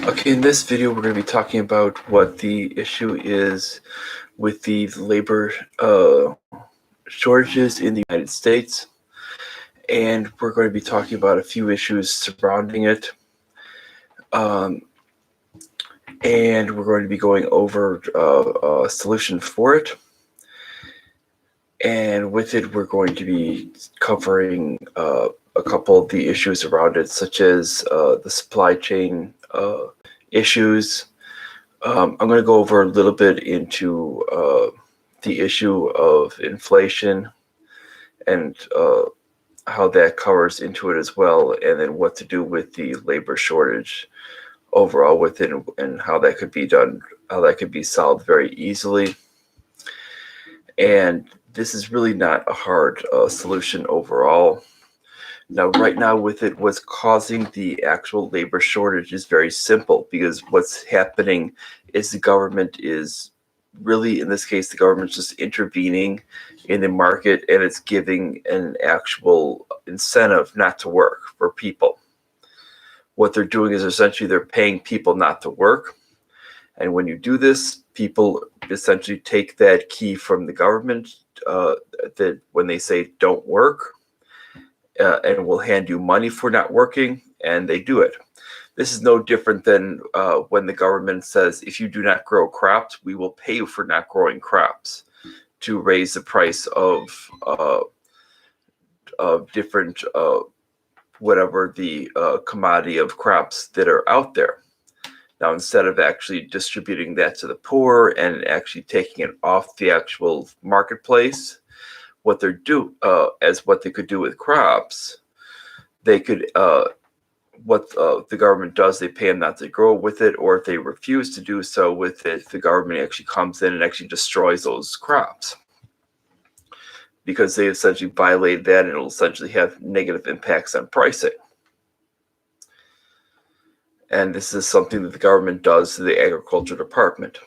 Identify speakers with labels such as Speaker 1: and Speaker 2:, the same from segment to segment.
Speaker 1: Okay, in this video, we're going to be talking about what the issue is with the labor shortages in the United States. And we're going to be talking about a few issues surrounding it. And we're going to be going over a solution for it. And with it, we're going to be covering a couple of the issues around it, such as the supply chain issues. I'm going to go over a little bit into the issue of inflation and how that covers into it as well, and then what to do with the labor shortage overall with it and how that could be done, how that could be solved very easily. And this is really not a hard solution overall. Now, right now with it, what's causing the actual labor shortage is very simple, because what's happening is the government is really, in this case, the government's just intervening in the market, and it's giving an actual incentive not to work for people. What they're doing is essentially they're paying people not to work. And when you do this, people essentially take that key from the government that when they say don't work, and will hand you money for not working, and they do it. This is no different than when the government says, if you do not grow crops, we will pay you for not growing crops, to raise the price of different, whatever the commodity of crops that are out there. Now, instead of actually distributing that to the poor and actually taking it off the actual marketplace, what they're as what they could do with crops, they could what the government does, they pay them not to grow with it, or if they refuse to do so with it, the government actually comes in and actually destroys those crops, because they essentially violate that, and it'll essentially have negative impacts on pricing. And this is something that the government does to the agriculture department,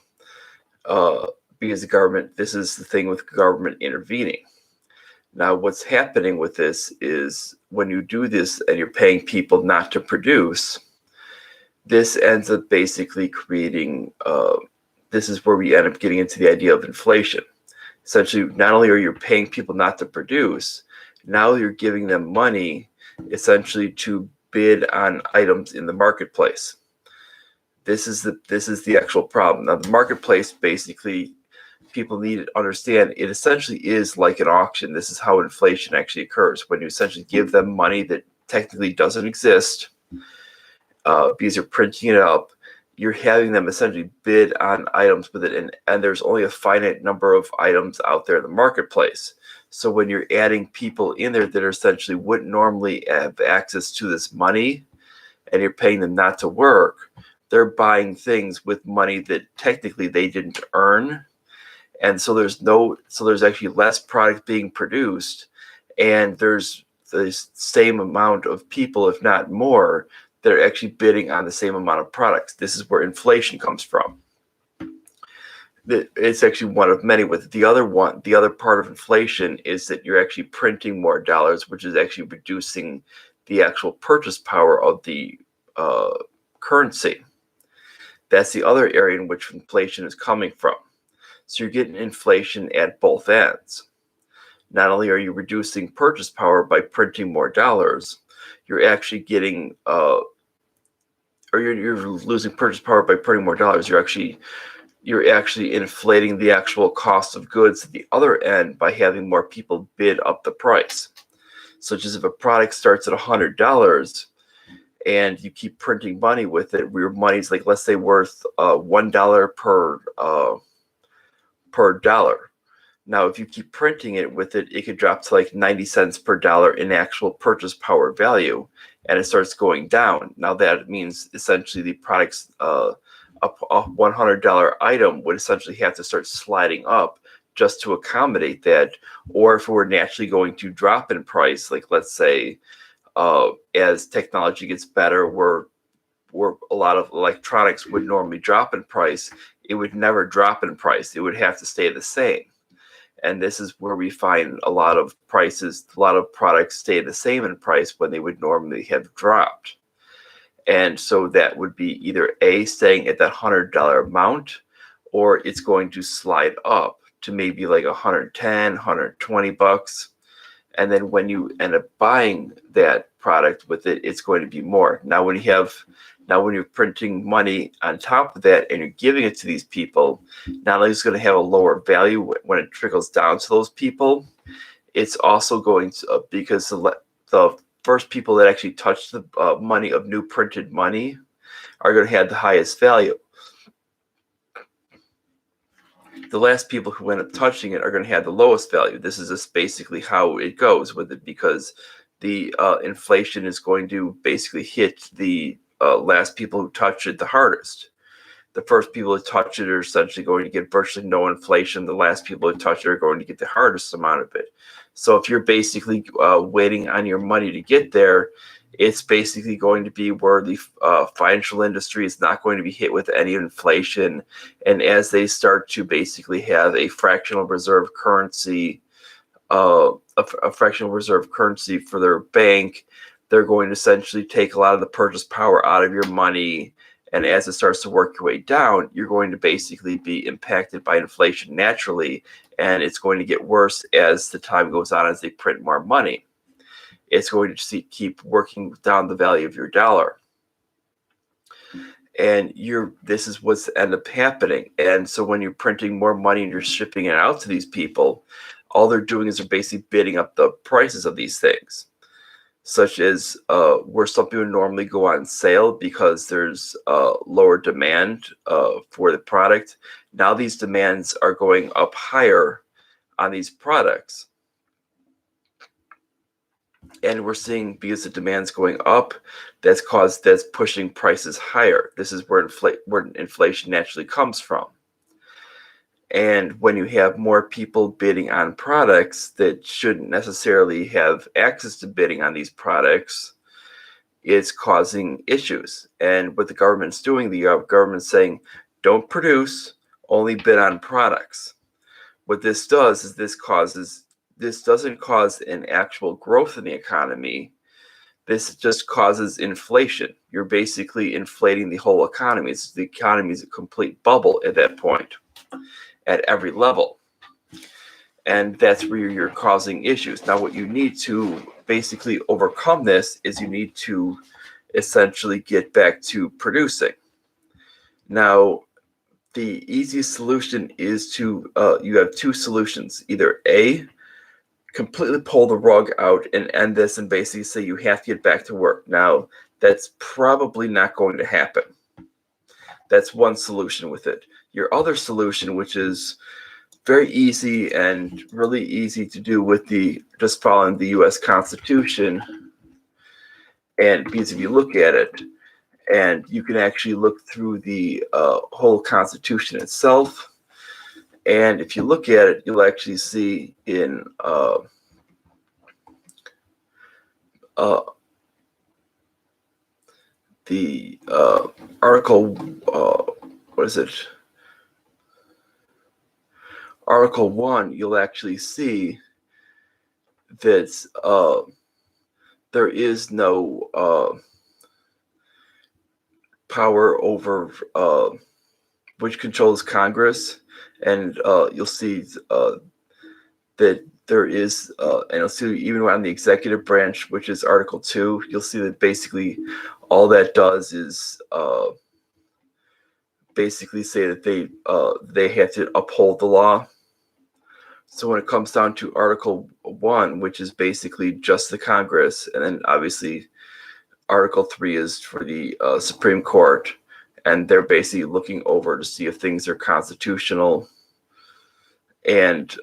Speaker 1: because the government, this is the thing with government intervening. Now, what's happening with this is when you do this and you're paying people not to produce, this ends up basically creating, this is where we end up getting into the idea of inflation. Essentially, not only are you paying people not to produce, now you're giving them money essentially to bid on items in the marketplace. This is the actual problem. Now, the marketplace, basically, people need to understand, it essentially is like an auction. This is how inflation actually occurs, when you essentially give them money that technically doesn't exist, because you're printing it up. You're having them essentially bid on items with it, and there's only a finite number of items out there in the marketplace. So when you're adding people in there that essentially wouldn't normally have access to this money, and you're paying them not to work, they're buying things with money that technically they didn't earn. And so there's actually less product being produced, and there's the same amount of people, if not more, that are actually bidding on the same amount of products. This is where inflation comes from. It's actually one of many. With the other part of inflation is that you're actually printing more dollars, which is actually reducing the actual purchase power of the currency. That's the other area in which inflation is coming from. So you're getting inflation at both ends. Not only are you reducing purchase power by printing more dollars, you're actually getting, or you're losing purchase power by printing more dollars. You're actually inflating the actual cost of goods at the other end by having more people bid up the price. Such as if a product starts at $100 and you keep printing money with it, where your money's, like, let's say, worth $1 per dollar. Now, if you keep printing it with it, it could drop to like 90 cents per dollar in actual purchase power value, and it starts going down. Now, that means essentially the product's a $100 item would essentially have to start sliding up just to accommodate that. Or if we're naturally going to drop in price, like, let's say, as technology gets better, where a lot of electronics would normally drop in price, it would never drop in price. It would have to stay the same. And this is where we find a lot of products stay the same in price when they would normally have dropped. And so that would be either A, staying at that $100 amount, or it's going to slide up to maybe like 110, 120 bucks. And then when you end up buying that product with it, it's going to be more. Now when you're printing money on top of that and you're giving it to these people, not only is it going to have a lower value when it trickles down to those people, it's also going to, because the first people that actually touch the money of new printed money are going to have the highest value. The last people who end up touching it are going to have the lowest value. This is just basically how it goes with it, because the inflation is going to basically hit the last people who touch it the hardest. The first people who touch it are essentially going to get virtually no inflation. The last people who touch it are going to get the hardest amount of it. So if you're basically waiting on your money to get there, it's basically going to be where the financial industry is not going to be hit with any inflation. And as they start to basically have a fractional reserve currency, a fractional reserve currency for their bank, they're going to essentially take a lot of the purchase power out of your money. And as it starts to work your way down, you're going to basically be impacted by inflation naturally. And it's going to get worse as the time goes on, as they print more money. It's going to keep working down the value of your dollar. And this is what's end up happening. And so when you're printing more money and you're shipping it out to these people, all they're doing is they're basically bidding up the prices of these things, such as where something would normally go on sale because there's lower demand for the product. Now these demands are going up higher on these products. And we're seeing, because the demand's going up, that's pushing prices higher. This is where inflation naturally comes from. And when you have more people bidding on products that shouldn't necessarily have access to bidding on these products, it's causing issues. And what the government's doing, the government's saying, don't produce, only bid on products. What this does is this doesn't cause an actual growth in the economy. This just causes inflation. You're basically inflating the whole economy. The economy is a complete bubble at that point, at every level. And that's where you're causing issues. Now, what you need to basically overcome this is you need to essentially get back to producing. Now, the easiest solution is to, you have two solutions. Either A, completely pull the rug out and end this and basically say you have to get back to work. Now, that's probably not going to happen. That's one solution with it. Your other solution, which is very easy and really easy to do with just following the U.S. Constitution, and because if you look at it, and you can actually look through the whole Constitution itself, and if you look at it, you'll actually see in the article, what is it? Article 1, you'll actually see that there is no power over which controls Congress. And you'll see that there is, and you'll see even on the executive branch, which is Article 2, you'll see that basically all that does is basically say that they have to uphold the law. So when it comes down to Article 1, which is basically just the Congress, and then obviously Article 3 is for the Supreme Court, and they're basically looking over to see if things are constitutional. And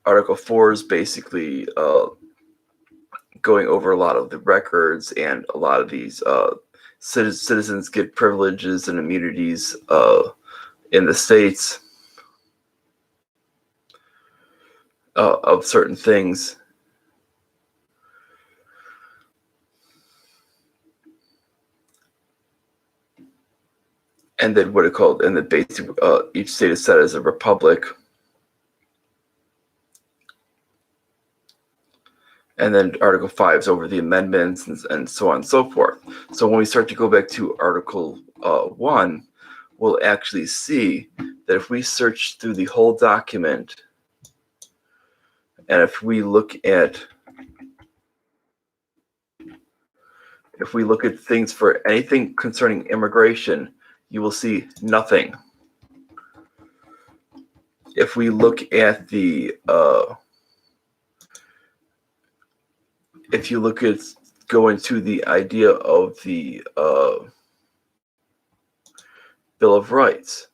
Speaker 1: Article 4 is basically going over a lot of the records, and a lot of these citizens get privileges and immunities in the states of certain things. And then what it called, and the basic, each state is set as a republic. And then Article 5 is over the amendments and so on and so forth. So when we start to go back to Article 1, we'll actually see that if we search through the whole document, and if we look at things for anything concerning immigration, you will see nothing. If we look at the go into the idea of the Bill of Rights,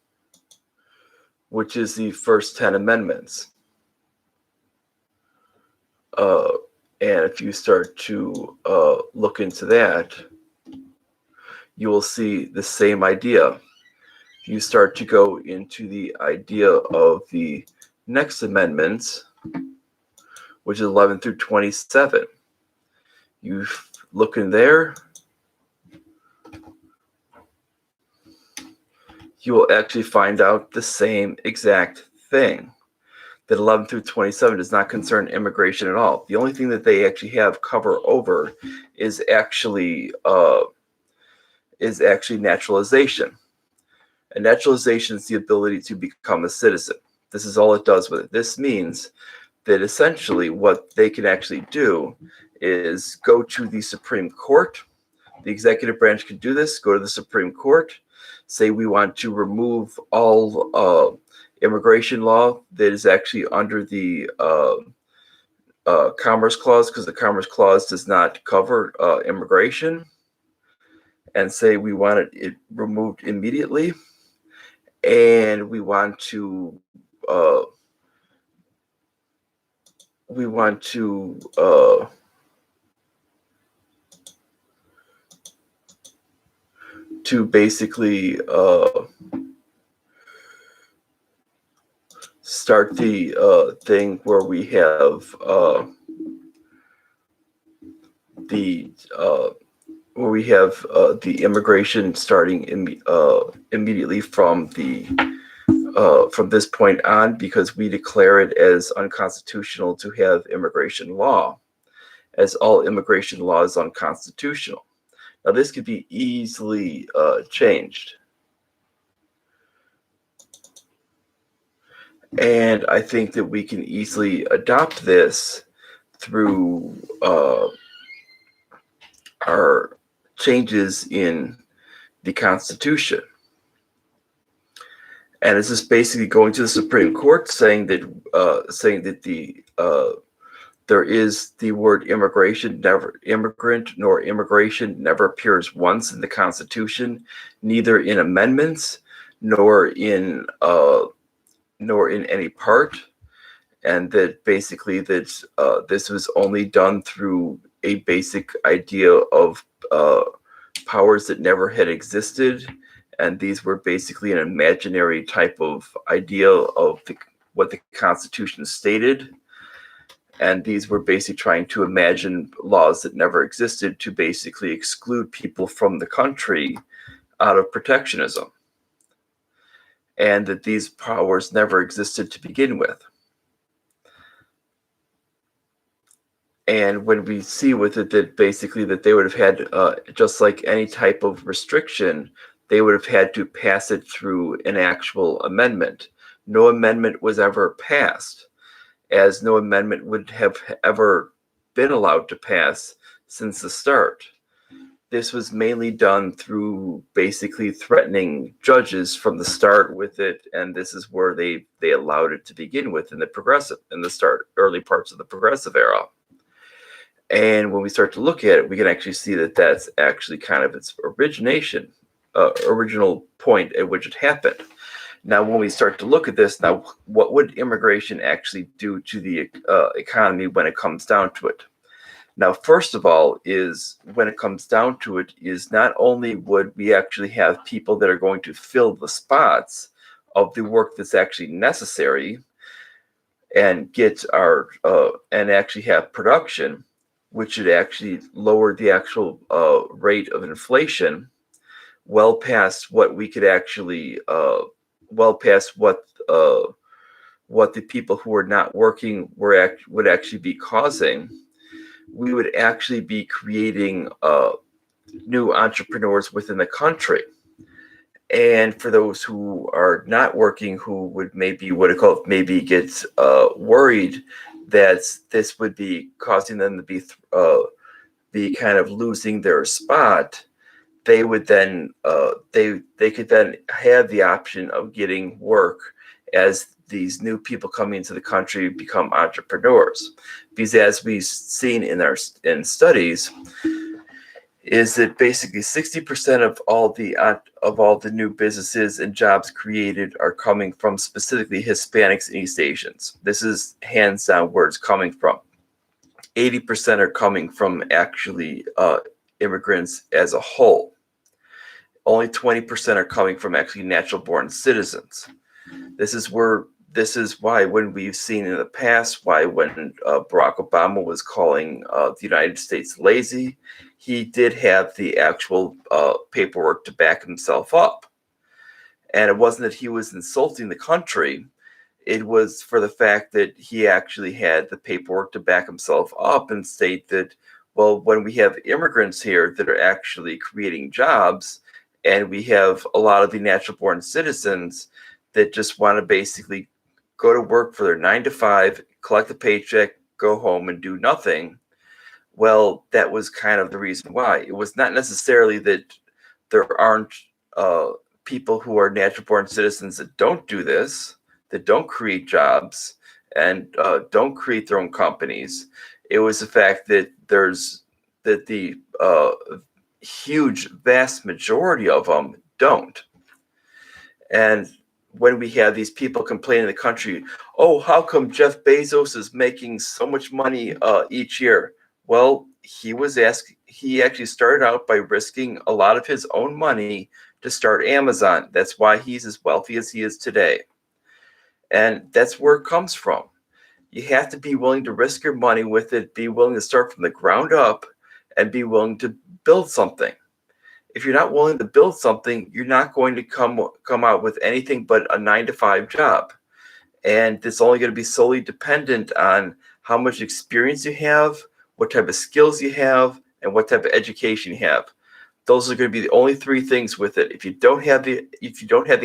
Speaker 1: which is the first 10 amendments, and if you start to look into that, you will see the same idea. You start to go into the idea of the next amendments, which is 11 through 27. You look in there, you will actually find out the same exact thing. That 11 through 27 does not concern immigration at all. The only thing that they actually have cover over is actually naturalization. And naturalization is the ability to become a citizen. This is all it does with it. This means that essentially what they can actually do is go to the Supreme Court. The executive branch can do this, go to the Supreme Court, say we want to remove all immigration law that is actually under the Commerce Clause, because the Commerce Clause does not cover immigration, and say we want it removed immediately, and we want to basically start the thing where we have the immigration starting immediately from this point on, because we declare it as unconstitutional to have immigration law, as all immigration law is unconstitutional. Now, this could be easily changed. And I think that we can easily adopt this through our changes in the Constitution. And it's just basically going to the Supreme Court saying that there is the word immigrant nor immigration never appears once in the Constitution, neither in amendments nor in any part, and that basically that this was only done through a basic idea of powers that never had existed, and these were basically an imaginary type of idea of what the Constitution stated. And these were basically trying to imagine laws that never existed to basically exclude people from the country out of protectionism. And that these powers never existed to begin with. And when we see with it that basically that they would have had, just like any type of restriction, they would have had to pass it through an actual amendment. No amendment was ever passed, as no amendment would have ever been allowed to pass since the start. This was mainly done through basically threatening judges from the start with it, and this is where they allowed it to begin with in the early parts of the progressive era. And when we start to look at it, we can actually see that that's actually kind of its original point at which it happened. Now, when we start to look at this, now, what would immigration actually do to the economy when it comes down to it? Now, first of all, is when it comes down to it, is not only would we actually have people that are going to fill the spots of the work that's actually necessary and get our and actually have production, which would actually lower the actual rate of inflation well past what we could actually well past what the people who are not working would actually be causing. we would actually be creating new entrepreneurs within the country. And for those who are not working, who would maybe maybe get worried that this would be causing them to be kind of losing their spot, they would then they could then have the option of getting work as these new people coming into the country become entrepreneurs. Because as we've seen in studies, is that basically 60% of all the new businesses and jobs created are coming from specifically Hispanics and East Asians. This is hands down where it's coming from. 80% are coming from actually immigrants as a whole. Only 20% are coming from actually natural born citizens. This is why when we've seen in the past, why when Barack Obama was calling the United States lazy, he did have the actual paperwork to back himself up. And it wasn't that he was insulting the country. It was for the fact that he actually had the paperwork to back himself up and state that, well, when we have immigrants here that are actually creating jobs, and we have a lot of the natural born citizens that just want to basically go to work for their 9 to 5, collect a paycheck, go home and do nothing. Well, that was kind of the reason why. It was not necessarily that there aren't people who are natural born citizens that don't do this, that don't create jobs and don't create their own companies. It was the fact that the huge vast majority of them don't. And when we have these people complaining in the country, oh, how come Jeff Bezos is making so much money each year? Well, he actually started out by risking a lot of his own money to start Amazon. That's why he's as wealthy as he is today. And that's where it comes from. You have to be willing to risk your money with it, be willing to start from the ground up, and be willing to build something. If you're not willing to build something, you're not going to come out with anything but a 9 to 5 job. And it's only going to be solely dependent on how much experience you have, what type of skills you have, and what type of education you have. Those are going to be the only 3 things with it. If you don't have the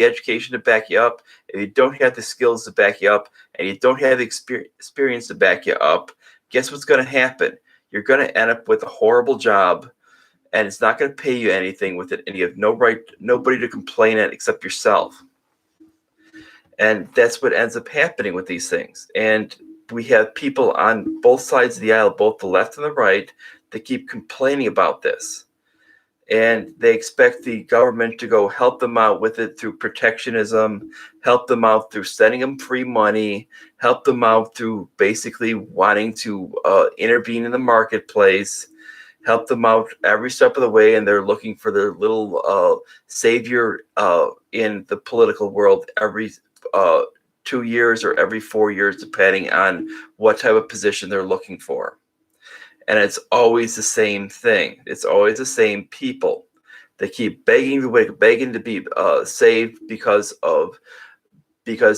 Speaker 1: education to back you up, if you don't have the skills to back you up, and you don't have the experience to back you up, guess what's going to happen? You're going to end up with a horrible job, and it's not going to pay you anything with it, and you have nobody to complain at except yourself. And that's what ends up happening with these things. And we have people on both sides of the aisle, both the left and the right, that keep complaining about this. And they expect the government to go help them out with it through protectionism, help them out through sending them free money, help them out through basically wanting to intervene in the marketplace, help them out every step of the way, and they're looking for their little savior in the political world every 2 years or every 4 years, depending on what type of position they're looking for. And it's always the same thing. It's always the same people. They keep begging to be saved because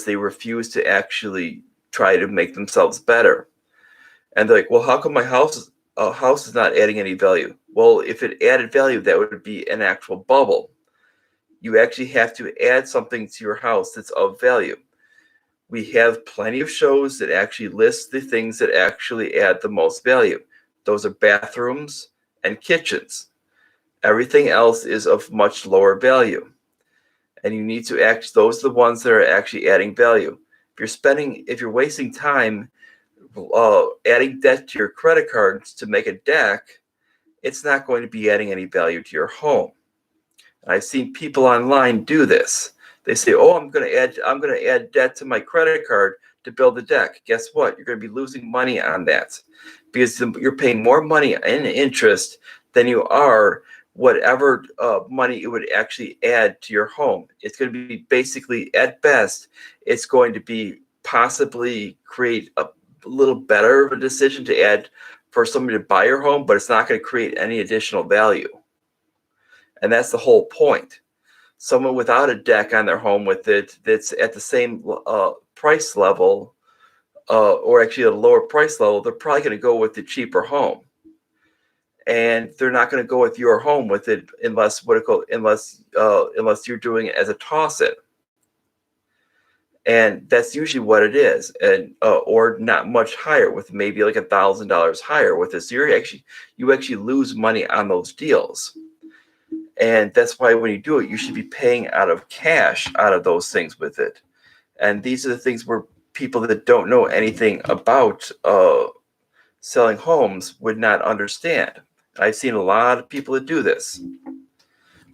Speaker 1: they refuse to actually try to make themselves better. And they're like, well, how come my house is not adding any value? Well, if it added value, that would be an actual bubble. You actually have to add something to your house that's of value. We have plenty of shows that actually list the things that actually add the most value. Those are bathrooms and kitchens. Everything else is of much lower value. And you need to those are the ones that are actually adding value. If you're wasting time adding debt to your credit cards to make a deck, it's not going to be adding any value to your home. And I've seen people online do this. They say, "Oh, I'm going to add debt to my credit card to build a deck." Guess what? You're going to be losing money on that because you're paying more money in interest than you are whatever money it would actually add to your home. It's going to be basically, at best, it's going to be possibly create a little better of a decision to add for somebody to buy your home, but it's not going to create any additional value. And that's the whole point. Someone without a deck on their home with it that's at the same price level, or actually at a lower price level, they're probably going to go with the cheaper home. and they're not going to go with your home with it unless unless you're doing it as a toss it, and that's usually what it is, and or not much higher, with maybe like $1,000 higher with this. You actually lose money on those deals, and that's why when you do it, you should be paying out of cash out of those things with it. And these are the things where people that don't know anything about selling homes would not understand. I've seen a lot of people that do this,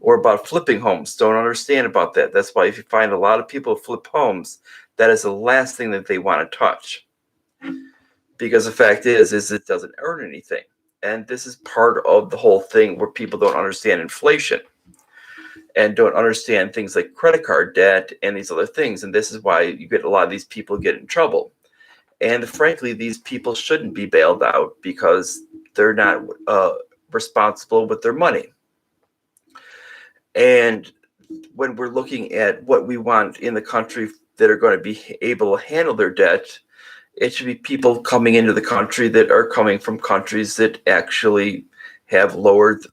Speaker 1: or about flipping homes, don't understand about that. That's why if you find a lot of people flip homes, that is the last thing that they want to touch, because the fact is it doesn't earn anything. And this is part of the whole thing where people don't understand inflation and don't understand things like credit card debt and these other things. And this is why you get a lot of these people get in trouble. And frankly, these people shouldn't be bailed out because they're not responsible with their money. And when we're looking at what we want in the country that are going to be able to handle their debt, it should be people coming into the country that are coming from countries that actually have lower than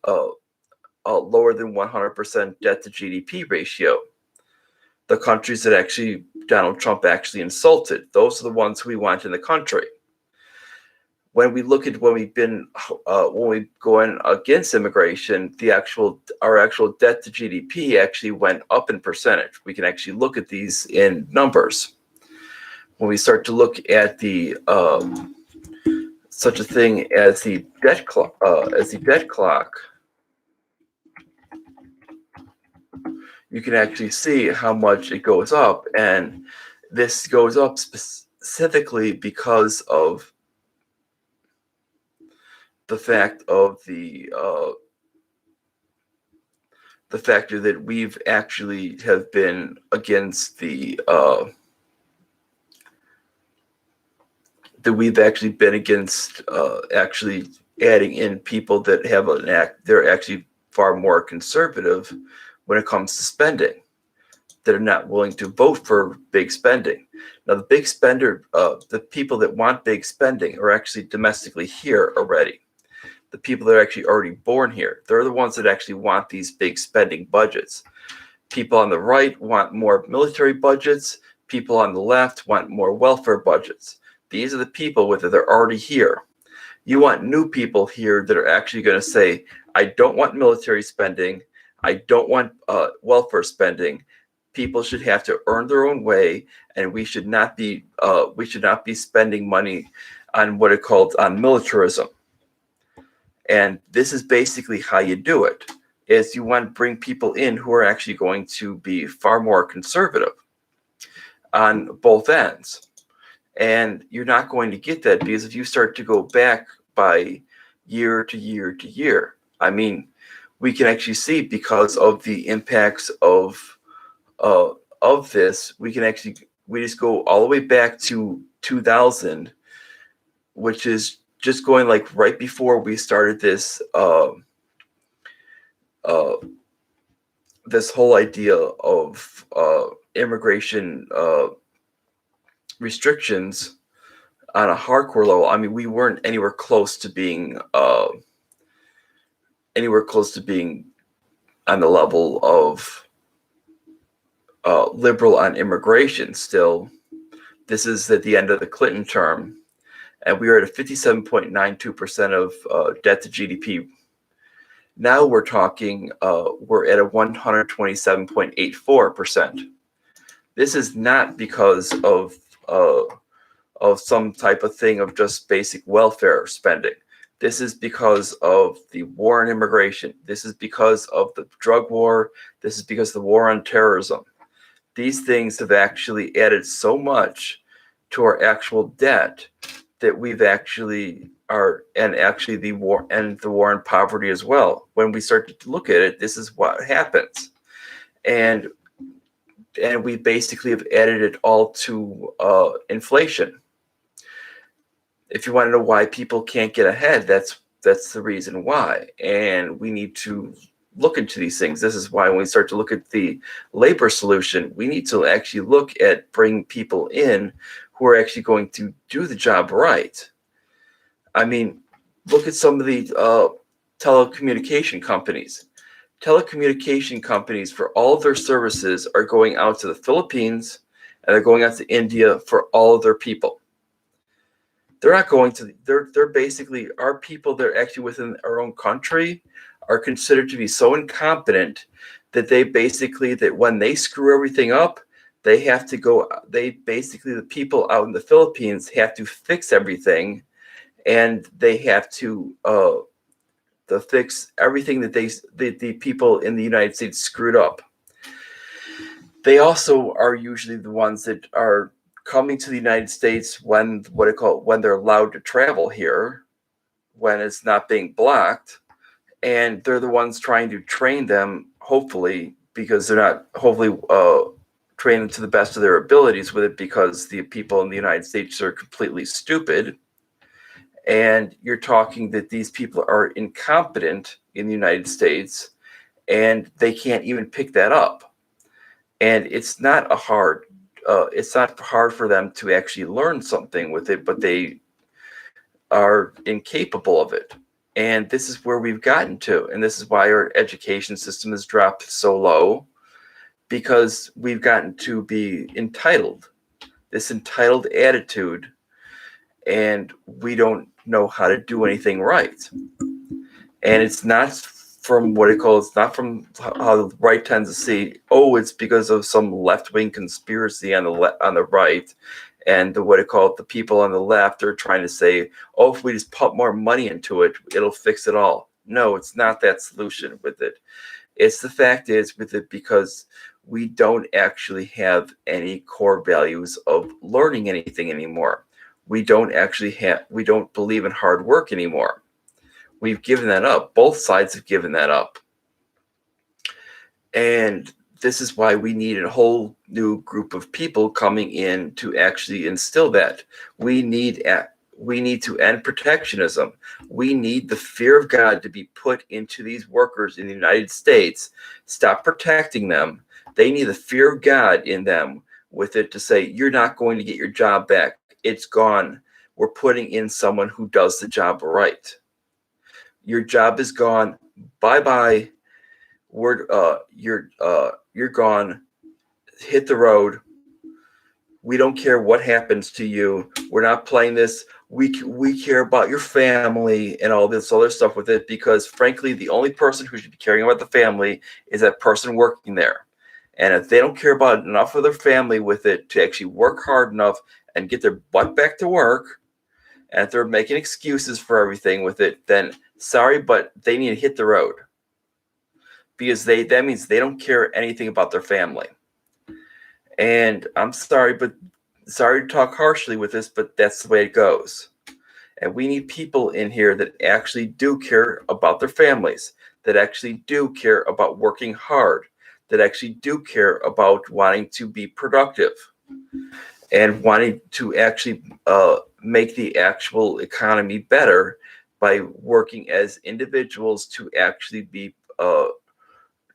Speaker 1: 100% debt to GDP ratio. The countries that actually Donald Trump actually insulted, those are the ones we want in the country. When we look at when we go in against immigration, our actual debt to GDP actually went up in percentage. We can actually look at these in numbers. When we start to look at the such a thing as the debt clock, you can actually see how much it goes up, and this goes up specifically because of the fact of the factor that we've actually have been against actually adding in people that have they're actually far more conservative when it comes to spending, that are not willing to vote for big spending. Now, the people that want big spending are actually domestically here already. The people that are actually already born here, they're the ones that actually want these big spending budgets. People on the right want more military budgets. People on the left want more welfare budgets. These are the people that are already here. You want new people here that are actually going to say, I don't want military spending. I don't want welfare spending. People should have to earn their own way, and we should not be spending money on what it called on militarism. And this is basically how you do it, is you want to bring people in who are actually going to be far more conservative on both ends. And you're not going to get that, because if you start to go back by year to year to year, I mean, we can actually see, because of the impacts of this, we just go all the way back to 2000, which is just going like right before we started this this whole idea of immigration restrictions on a hardcore level. I mean, we weren't anywhere close to being on the level of liberal on immigration. Still, this is at the end of the Clinton term, and we are at a 57.92% of debt to GDP. Now we're talking, we're at a 127.84%. This is not because of some type of thing of just basic welfare spending. This is because of the war on immigration. This is because of the drug war. This is because of the war on terrorism. These things have actually added so much to our actual debt that we've actually the war on poverty as well. When we start to look at it, this is what happens. And we basically have added it all to inflation. If you want to know why people can't get ahead, that's the reason why. And we need to look into these things. This is why when we start to look at the labor solution, we need to actually look at bringing people in who are actually going to do the job right. I mean, look at some of the telecommunication companies. Telecommunication companies, for all of their services, are going out to the Philippines and they're going out to India for all of their people. They're not going to, they're basically, our people that are actually within our own country are considered to be so incompetent that they basically, that when they screw everything up, they have to go, they basically, the people out in the Philippines have to fix everything, and they have to fix everything that the people in the United States screwed up. They also are usually the ones that are coming to the United States when when they're allowed to travel here, when it's not being blocked, and they're the ones trying to train them, hopefully, because they're not train them to the best of their abilities with it, because the people in the United States are completely stupid. And you're talking that these people are incompetent in the United States, and they can't even pick that up. And it's not hard for them to actually learn something with it, but they are incapable of it. And this is where we've gotten to, and this is why our education system has dropped so low, because we've gotten to be entitled, this entitled attitude, and we don't know how to do anything right. And it's not from it's not from how the right tends to see, oh, it's because of some left-wing conspiracy on the right, and the people on the left are trying to say, oh, if we just put more money into it, it'll fix it all. No, it's not that solution with it. It's the fact is with it, because we don't actually have any core values of learning anything anymore. We don't believe in hard work anymore. We've given that up. Both sides have given that up. And this is why we need a whole new group of people coming in to actually instill that. We need to end protectionism. We need the fear of God to be put into these workers in the United States. Stop protecting them. They need the fear of God in them with it to say, you're not going to get your job back. It's gone. We're putting in someone who does the job right. Your job is gone. Bye-bye. You're gone. Hit the road. We don't care what happens to you. We're not playing this. We care about your family and all this other stuff with it, because frankly, the only person who should be caring about the family is that person working there. And if they don't care about enough of their family with it to actually work hard enough and get their butt back to work, and if they're making excuses for everything with it, then sorry, but they need to hit the road, because that means they don't care anything about their family. And I'm sorry to talk harshly with this, but that's the way it goes. And we need people in here that actually do care about their families, that actually do care about working hard, that actually do care about wanting to be productive and wanting to actually make the actual economy better by working as individuals to actually be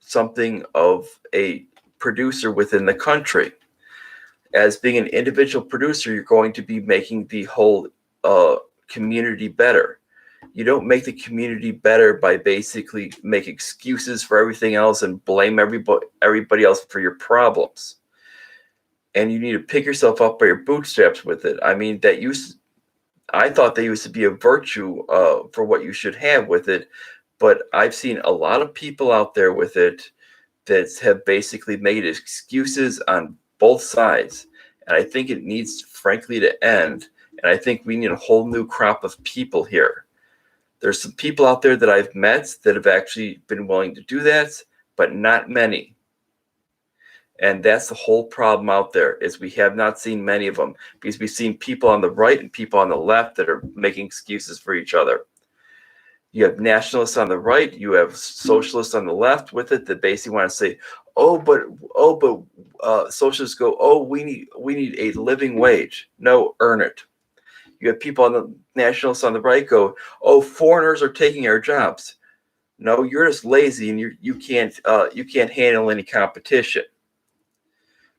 Speaker 1: something of a producer within the country. As being an individual producer, you're going to be making the whole community better. You don't make the community better by basically make excuses for everything else and blame everybody else for your problems. And you need to pick yourself up by your bootstraps with it. I mean, I thought that used to be a virtue for what you should have with it, but I've seen a lot of people out there with it that have basically made excuses on both sides. And I think it needs, frankly, to end. And I think we need a whole new crop of people here. There's some people out there that I've met that have actually been willing to do that, but not many. And that's the whole problem out there, is we have not seen many of them, because we've seen people on the right and people on the left that are making excuses for each other. You have nationalists on the right, you have socialists on the left with it that basically want to say, socialists go, oh, we need a living wage. No, earn it. You have people on the nationalists on the right go, oh, foreigners are taking our jobs. No, you're just lazy and you can't handle any competition.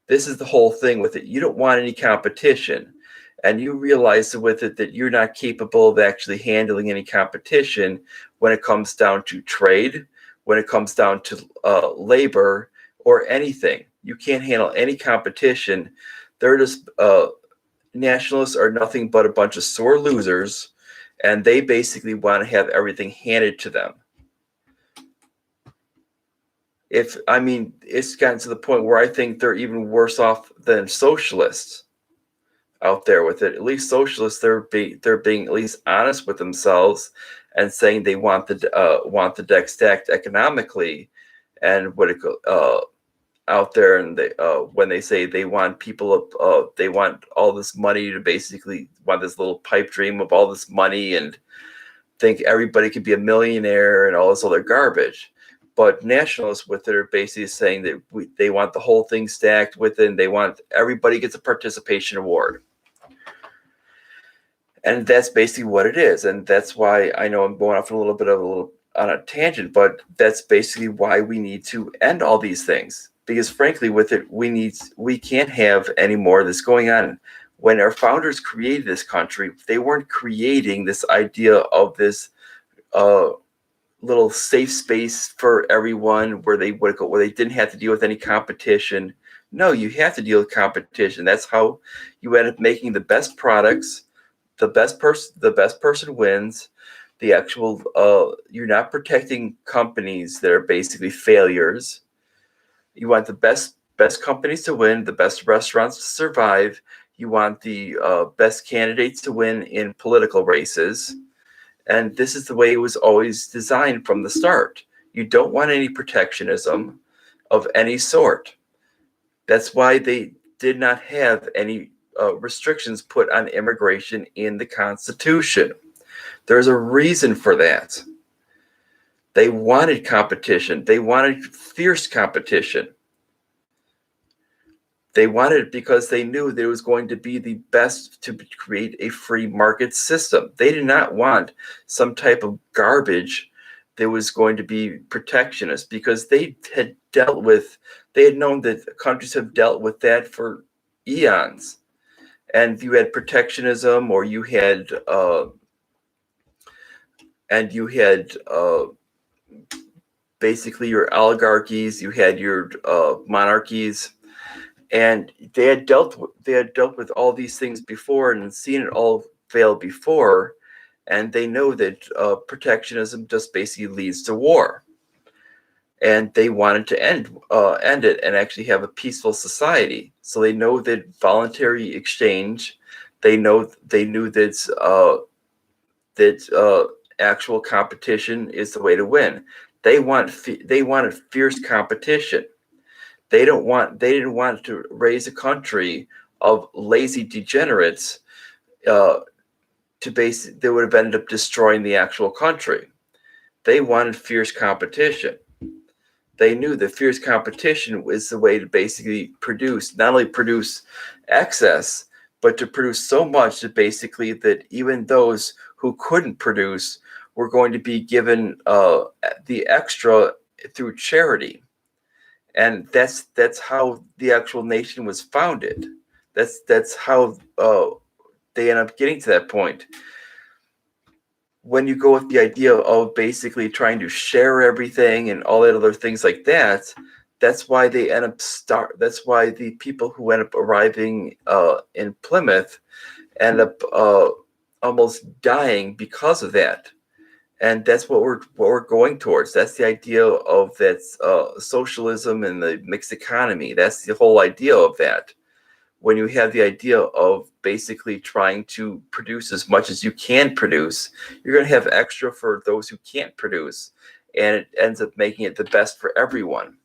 Speaker 1: This is the whole thing with it. You don't want any competition, and you realize with it that you're not capable of actually handling any competition when it comes down to trade, when it comes down to labor or anything. You can't handle any competition. They're just nationalists are nothing but a bunch of sore losers, and they basically want to have everything handed to them. It's gotten to the point where I think they're even worse off than socialists out there with it. At least socialists, they're being at least honest with themselves and saying they want the deck stacked economically, and out there, and they when they say they want people they want all this money to basically want this little pipe dream of all this money and think everybody could be a millionaire and all this other garbage. But nationalists with it are basically saying that they want the whole thing stacked with it, and they want everybody gets a participation award. And that's basically what it is. And that's why I know I'm going off a little bit on a tangent, but that's basically why we need to end all these things. Because frankly, with it, we can't have any more of this going on. When our founders created this country, they weren't creating this idea of this little safe space for everyone where they didn't have to deal with any competition. No, you have to deal with competition. That's how you end up making the best products. The best person wins. The actual you're not protecting companies that are basically failures. You want the best companies to win, the best restaurants to survive. You want the best candidates to win in political races. And this is the way it was always designed from the start. You don't want any protectionism of any sort. That's why they did not have any restrictions put on immigration in the Constitution. There's a reason for that. They wanted competition. They wanted fierce competition. They wanted it because they knew that it was going to be the best to create a free market system. They did not want some type of garbage that was going to be protectionist, because they had known that countries have dealt with that for eons. And you had protectionism, or you had basically your oligarchies, you had your monarchies, and they had dealt with all these things before and seen it all fail before, and they know that protectionism just basically leads to war. And they wanted to end it and actually have a peaceful society. So they know that voluntary exchange. They knew that actual competition is the way to win. They wanted fierce competition. They didn't want to raise a country of lazy degenerates that would have ended up destroying the actual country. They wanted fierce competition. They knew that fierce competition was the way to basically not only produce excess, but to produce so much that even those who couldn't produce were going to be given the extra through charity. And that's how the actual nation was founded. That's how they end up getting to that point. When you go with the idea of basically trying to share everything and all that other things like that, that's why they end up that's why the people who end up arriving in Plymouth end up almost dying because of that. And that's what we're going towards. That's the idea of that socialism and the mixed economy. That's the whole idea of that. When you have the idea of basically trying to produce as much as you can produce, you're going to have extra for those who can't produce. And it ends up making it the best for everyone.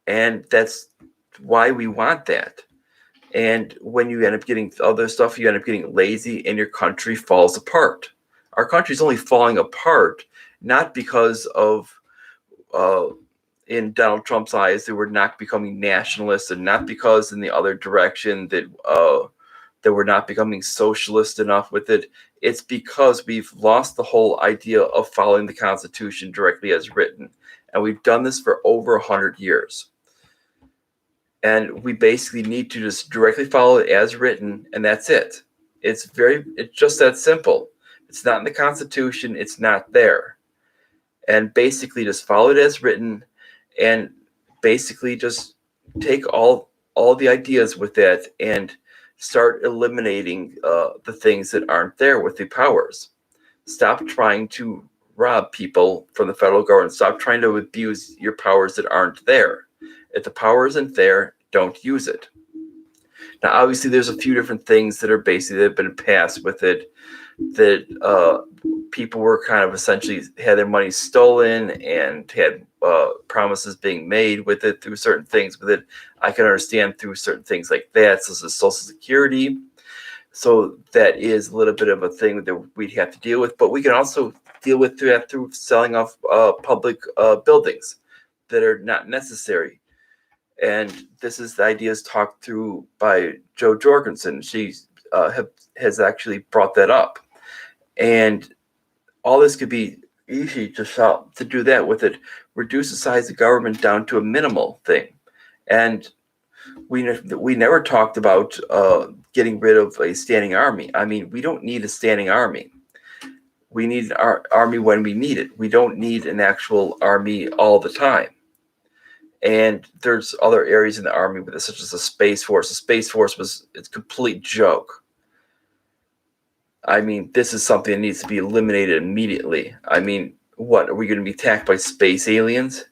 Speaker 1: And that's why we want that. And when you end up getting other stuff, you end up getting lazy and your country falls apart. Our country's only falling apart not because of, in Donald Trump's eyes, that we're not becoming nationalists, and not because in the other direction that we're not becoming socialist enough with it. It's because we've lost the whole idea of following the Constitution directly as written. And we've done this for over 100 years. And we basically need to just directly follow it as written, and that's it. It's just that simple. It's not in the Constitution. It's not there. And basically just follow it as written, and basically just take all the ideas with that and start eliminating the things that aren't there with the powers. Stop trying to rob people from the federal government. Stop trying to abuse your powers that aren't there. If the power isn't there, don't use it. Now, obviously, there's a few different things that are basically that have been passed with it, that people were kind of essentially had their money stolen and had promises being made with it through certain things with it. I can understand through certain things like that. So this is Social Security. So that is a little bit of a thing that we'd have to deal with, but we can also deal with through selling off public buildings that are not necessary. And this is the ideas talked through by Jo Jorgensen. She has actually brought that up. And all this could be easy to do that with it. Reduce the size of government down to a minimal thing. And we never talked about getting rid of a standing army. I mean, we don't need a standing army. We need our army when we need it. We don't need an actual army all the time. And there's other areas in the army with it, such as the Space Force. The Space Force it's a complete joke. I mean, this is something that needs to be eliminated immediately. I mean, what, are we going to be attacked by space aliens?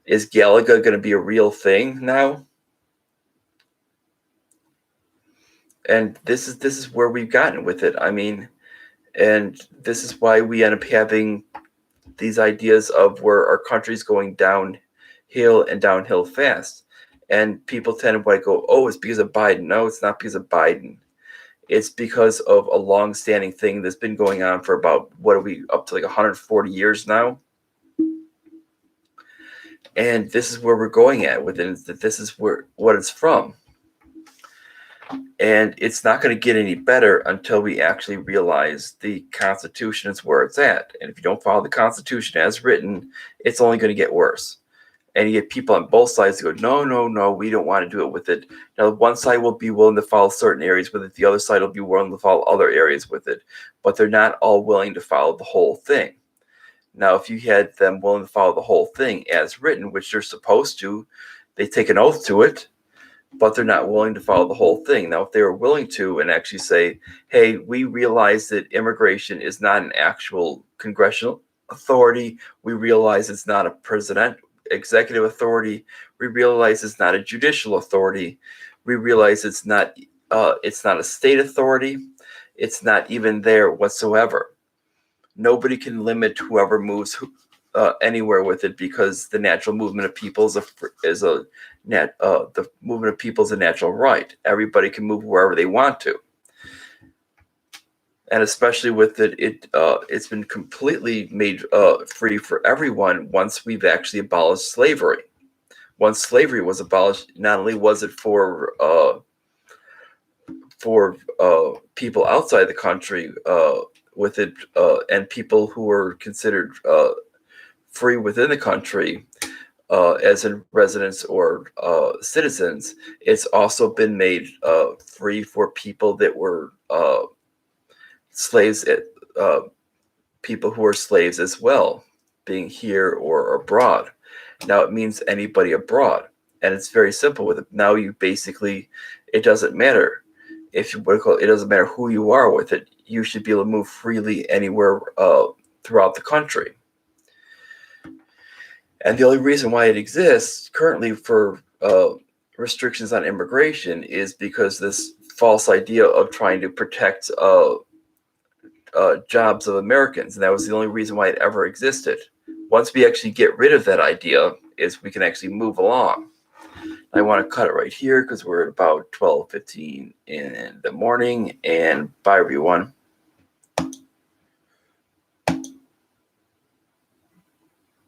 Speaker 1: Is Galaga going to be a real thing now? And this is where we've gotten with it. I mean, and this is why we end up having these ideas of where our country's going downhill and downhill fast. And people tend to go, oh, it's because of Biden. No, it's not because of Biden. It's because of a long-standing thing that's been going on for about, what are we, up to like 140 years now? And this is where we're going at with it, is that this is what it's from. And it's not going to get any better until we actually realize the Constitution is where it's at. And if you don't follow the Constitution as written, it's only going to get worse. And you get people on both sides who go, no, we don't want to do it with it. Now, one side will be willing to follow certain areas with it. The other side will be willing to follow other areas with it. But they're not all willing to follow the whole thing. Now, if you had them willing to follow the whole thing as written, which they're supposed to, they take an oath to it, but they're not willing to follow the whole thing. Now, if they were willing to and actually say, hey, we realize that immigration is not an actual congressional authority. We realize it's not a executive authority. We realize it's not a judicial authority. We realize it's not a state authority. It's not even there whatsoever. Nobody can limit whoever moves anywhere with it, because the natural movement of people the movement of people is a natural right. Everybody can move wherever they want to, and especially with it, it's been completely made free for everyone once we've actually abolished slavery. Once slavery was abolished, not only was it for people outside the country with it, and people who were considered free within the country, as in residents or citizens, it's also been made free for people that were slaves, people who are slaves as well, being here or abroad. Now it means anybody abroad, and it's very simple with it. Now you basically, it doesn't matter if it doesn't matter who you are with it. You should be able to move freely anywhere throughout the country. And the only reason why it exists currently for restrictions on immigration is because this false idea of trying to protect jobs of Americans. And that was the only reason why it ever existed. Once we actually get rid of that idea, is we can actually move along. I want to cut it right here because we're at about 12:15 in the morning. And bye, everyone.